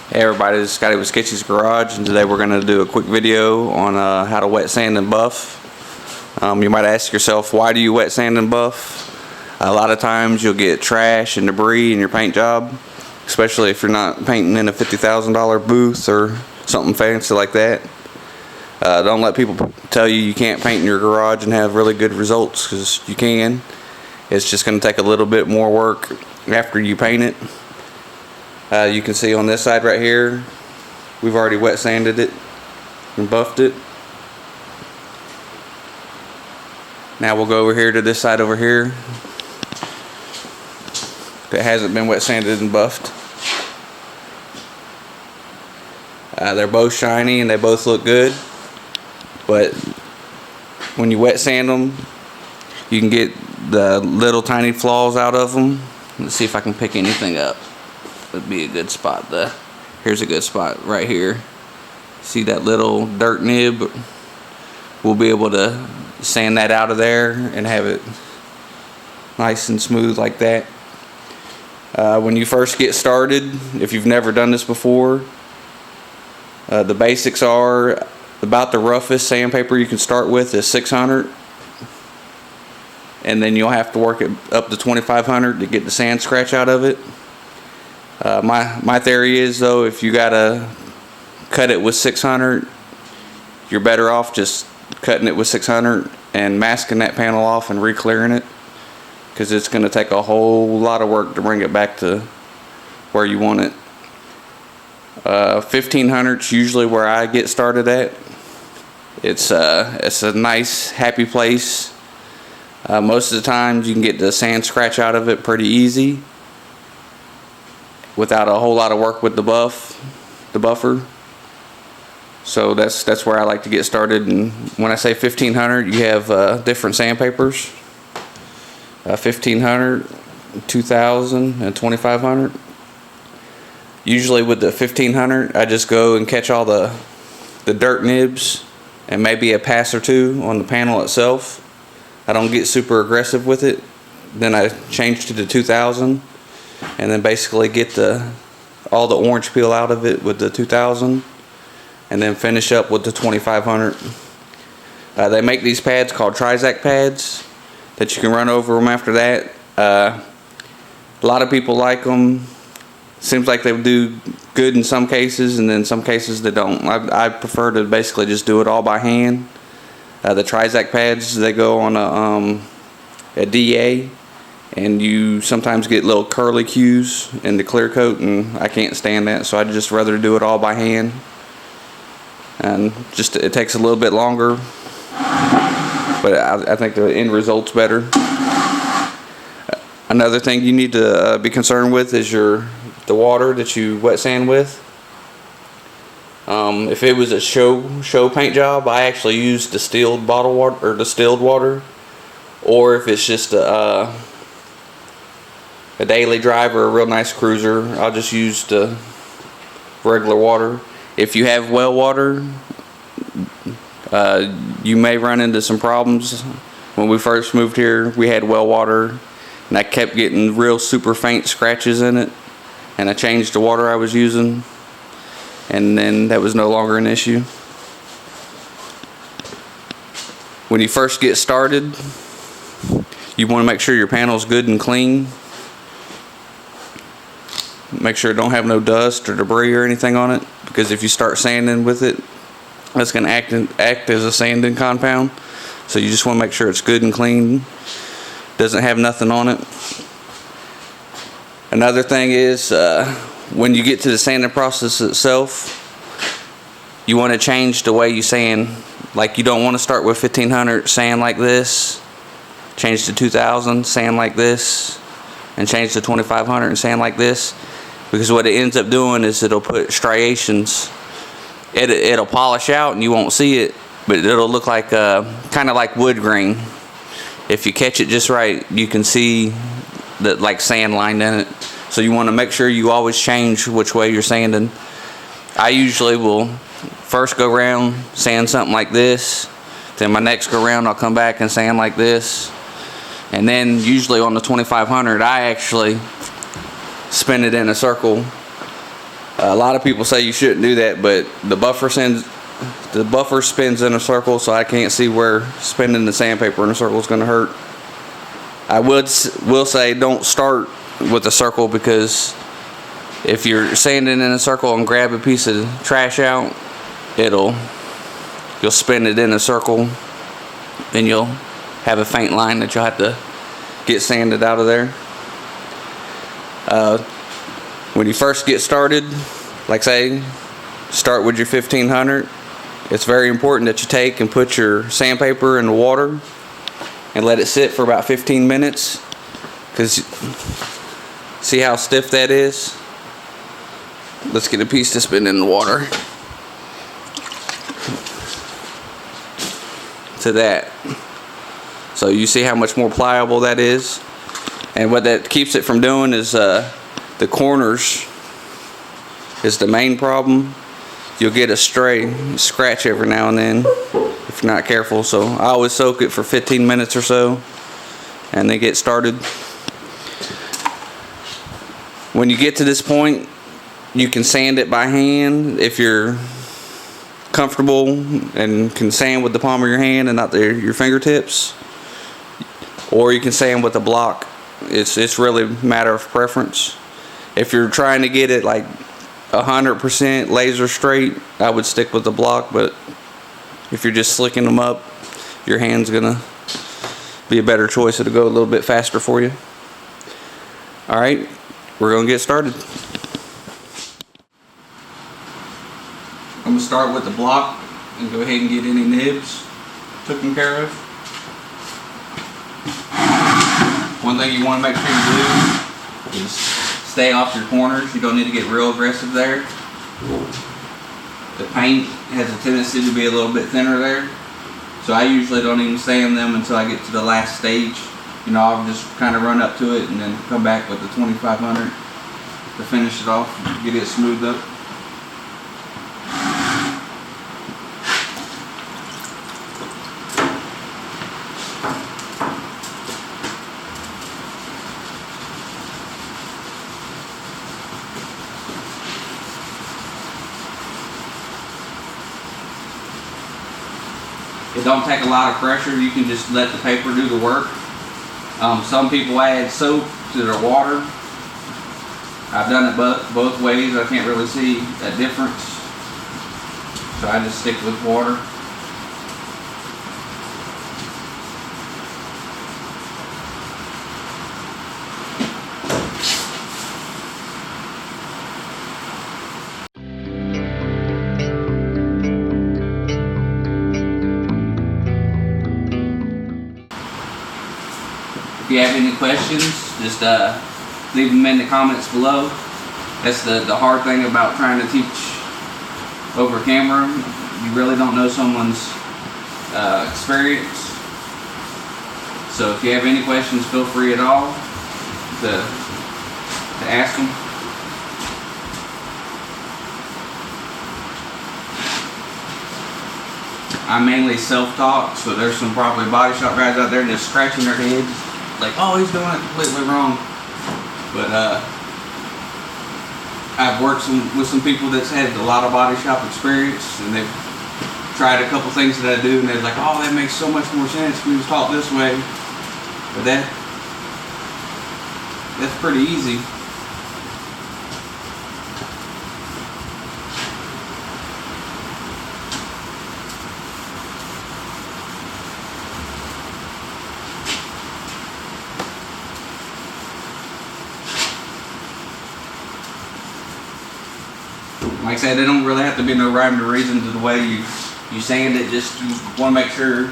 Hey everybody, this is Scotty with Sketchy's Garage, and today we're going to do a quick video on how to wet sand and buff. You might ask yourself, why do you wet sand and buff? A lot of times you'll get trash and debris in your paint job, especially if you're not painting in a $50,000 booth or something fancy like that. Don't let people tell you can't paint in your garage and have really good results, because you can. It's just going to take a little bit more work after you paint it. You can see on this side right here, we've already wet sanded it and buffed it. Now we'll go over here to this side over here that hasn't been wet sanded and buffed. They're both shiny and they both look good, but when you wet sand them, you can get the little tiny flaws out of them. Let's see if I can pick anything up. Would be a good spot there. Here's a good spot right here. See that little dirt nib? We'll be able to sand that out of there and have it nice and smooth like that. When you first get started, if you've never done this before, the basics are about the roughest sandpaper you can start with is 600, and then you'll have to work it up to 2500 to get the sand scratch out of it. My theory is, though, if you gotta cut it with 600, you're better off just cutting it with 600 and masking that panel off and re-clearing it, because it's going to take a whole lot of work to bring it back to where you want it. 1500 is usually where I get started at. It's a nice, happy place. Most of the times you can get the sand scratch out of it pretty easy, without a whole lot of work with the buffer. So that's where I like to get started. And when I say 1500, you have different sandpapers: 1500, 2000, and 2500. Usually with the 1500, I just go and catch all the dirt nibs and maybe a pass or two on the panel itself. I don't get super aggressive with it. Then I change to the 2000. And then basically get all the orange peel out of it with the 2000, and then finish up with the 2500. They make these pads called Trizac pads that you can run over them after that. A lot of people like them. Seems like they do good in some cases, and then some cases they don't. I prefer to basically just do it all by hand. The Trizac pads, they go on a DA. And you sometimes get little curly cues in the clear coat, and I can't stand that, so I'd just rather do it all by hand. And just it takes a little bit longer, but I think the end result's better. Another thing you need to be concerned with is the water that you wet sand with. If it was a show paint job, I actually use distilled bottle water or distilled water, or if it's just a daily driver, a real nice cruiser, I'll just use the regular water. If you have well water, you may run into some problems. When we first moved here, we had well water, and I kept getting real super faint scratches in it, and I changed the water I was using, and then that was no longer an issue. When you first get started, you want to make sure your panel's good and clean. Make sure it don't have no dust or debris or anything on it, because if you start sanding with it, that's going to act as a sanding compound. So you just want to make sure it's good and clean, doesn't have nothing on it. Another thing is, when you get to the sanding process itself, you want to change the way you sand. Like, you don't want to start with 1500, sand like this, change to 2000, sand like this, and change to 2500 and sand like this. Because what it ends up doing is it'll put striations. It'll polish out and you won't see it, but it'll look like kind of like wood grain. If you catch it just right, you can see the like sand line in it. So you want to make sure you always change which way you're sanding. I usually will first go around, sand something like this. Then my next go around, I'll come back and sand like this. And then usually on the 2500, I actually spin it in a circle A lot of people say you shouldn't do that, but the buffer spins in a circle, so I can't see where spinning the sandpaper in a circle is going to hurt. I will say don't start with a circle, because if you're sanding in a circle and grab a piece of trash out, you'll spin it in a circle, and you'll have a faint line that you'll have to get sanded out of there. When you first get started, like say, start with your 1500. It's very important that you take and put your sandpaper in the water and let it sit for about 15 minutes, because see how stiff that is? Let's get a piece to spin in the water. To that. So you see how much more pliable that is? And what that keeps it from doing is the corners is the main problem. You'll get a stray scratch every now and then if you're not careful. So I always soak it for 15 minutes or so and then get started. When you get to this point, you can sand it by hand if you're comfortable and can sand with the palm of your hand and not your fingertips, or you can sand with a block. It's really a matter of preference. If you're trying to get it like 100% laser straight, I would stick with the block, but if you're just slicking them up, your hand's gonna be a better choice. It'll go a little bit faster for you. Alright, we're gonna get started. I'm gonna start with the block and go ahead and get any nibs taken care of. One thing you want to make sure you do is stay off your corners. You don't need to get real aggressive there. The paint has a tendency to be a little bit thinner there, so I usually don't even sand them until I get to the last stage. You know, I'll just kind of run up to it and then come back with the 2500 to finish it off and get it smoothed up. It don't take a lot of pressure. You can just let the paper do the work. Some people add soap to their water. I've done it both ways. I can't really see a difference, so I just stick with water. If you have any questions, just leave them in the comments below. That's the hard thing about trying to teach over camera. You really don't know someone's experience. So if you have any questions, feel free at all to ask them. I'm mainly self-taught, so there's some probably body shop guys out there just scratching their heads like, oh, he's doing it completely wrong. But I've worked with some people that's had a lot of body shop experience, and they've tried a couple things that I do, and they're like, oh, that makes so much more sense if we was taught this way. But that's pretty easy. Like I said, there don't really have to be no rhyme or reason to the way you sand it. Just you want to make sure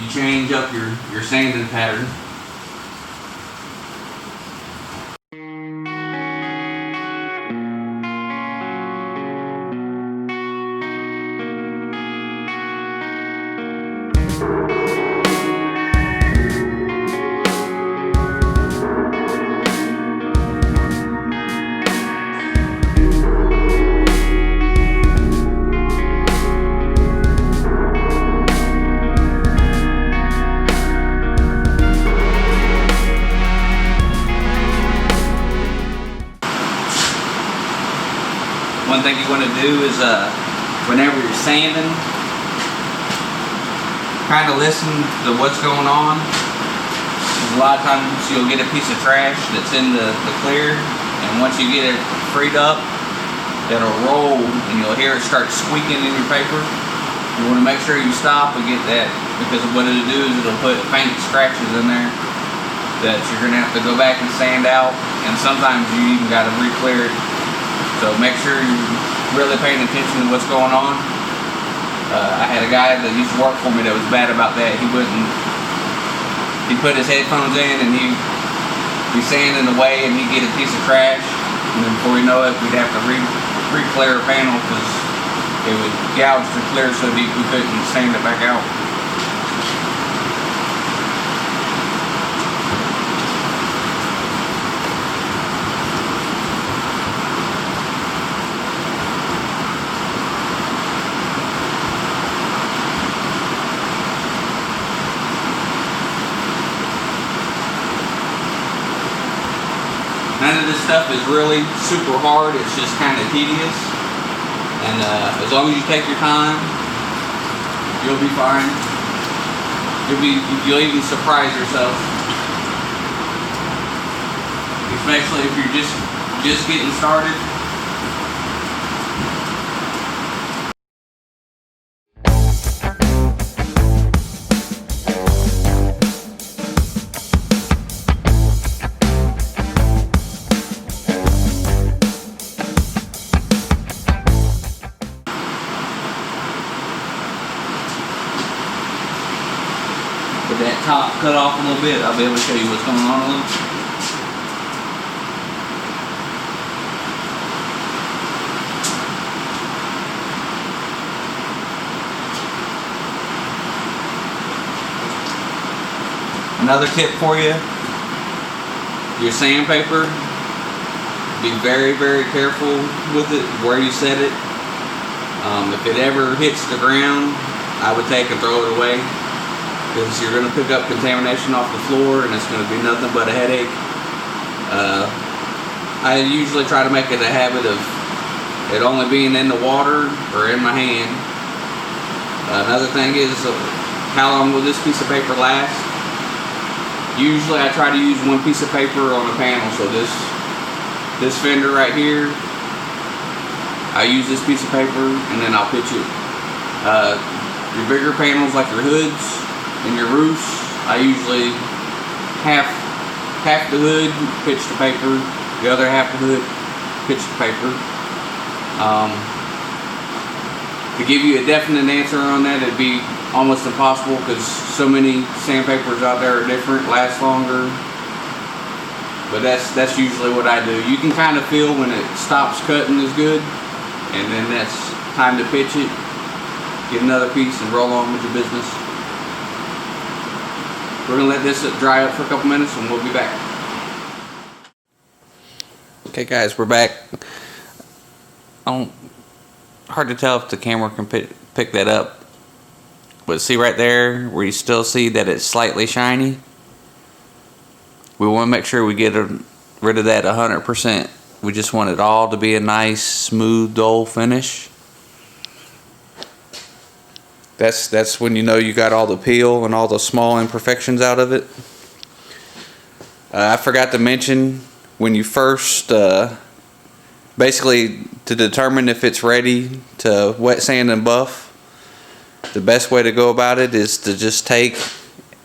you change up your sanding pattern. one thing you want to do is whenever you're sanding, kind of listen to what's going on. A lot of times you'll get a piece of trash that's in the clear, and once you get it freed up, it'll roll and you'll hear it start squeaking in your paper. You want to make sure you stop and get that, because what it'll do is it'll put faint scratches in there that you're going to have to go back and sand out, and sometimes you even got to re-clear it. So make sure you're really paying attention to what's going on. I had a guy that used to work for me that was bad about that. He'd put his headphones in and he'd be sanding away and he'd get a piece of trash, and then before you know it, we'd have to re-clear a panel because it would gouge the clear so deep we couldn't sand it back out. None of this stuff is really super hard, it's just kind of tedious. And as long as you take your time, you'll be fine. You'll even surprise yourself. Especially if you're just getting started. With that top cut off a little bit, I'll be able to show you what's going on a little. Another tip for you, your sandpaper, be very, very careful with it, where you set it. If it ever hits the ground, I would take and throw it away, because you're going to pick up contamination off the floor and it's going to be nothing but a headache. I usually try to make it a habit of it only being in the water or in my hand. Another thing is, how long will this piece of paper last? Usually I try to use one piece of paper on a panel, so this fender right here, I use this piece of paper and then I'll pitch it. Your bigger panels like your hoods and your roofs, I usually half the hood, pitch the paper, the other half the hood, pitch the paper. To give you a definite answer on that, it'd be almost impossible, because so many sandpapers out there are different, last longer. But that's usually what I do. You can kind of feel when it stops cutting is good, and then that's time to pitch it, get another piece, and roll on with your business. We're gonna let this dry up for a couple minutes and we'll be back. Okay guys, we're back. Hard to tell if the camera can pick that up, but see right there where you still see that it's slightly shiny? We want to make sure we get rid of that 100%. We just want it all to be a nice, smooth, dull finish. That's when you know you got all the peel and all the small imperfections out of it. I forgot to mention, when you first, basically to determine if it's ready to wet sand and buff, the best way to go about it is to just take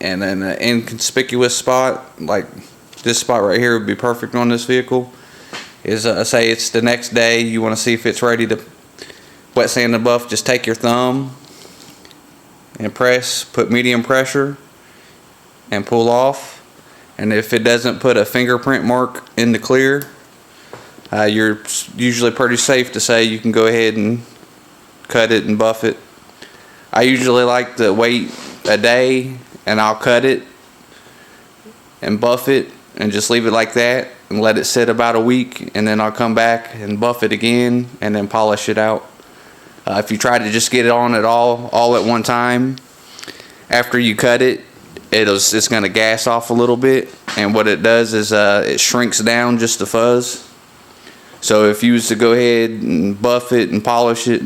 and in an inconspicuous spot, like this spot right here would be perfect on this vehicle, is say it's the next day, you want to see if it's ready to wet sand and buff, just take your thumb and press, put medium pressure and pull off, and if it doesn't put a fingerprint mark in the clear, you're usually pretty safe to say you can go ahead and cut it and buff it. I usually like to wait a day and I'll cut it and buff it and just leave it like that and let it sit about a week, and then I'll come back and buff it again and then polish it out. If you try to just get it on it all at one time, after you cut it, it's going to gas off a little bit, and what it does is it shrinks down just the fuzz. So if you was to go ahead and buff it and polish it,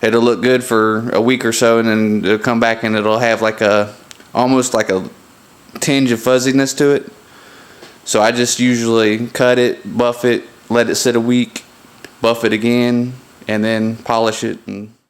it'll look good for a week or so, and then it'll come back and it'll have like almost like a tinge of fuzziness to it. So I just usually cut it, buff it, let it sit a week, buff it again, and then polish it. And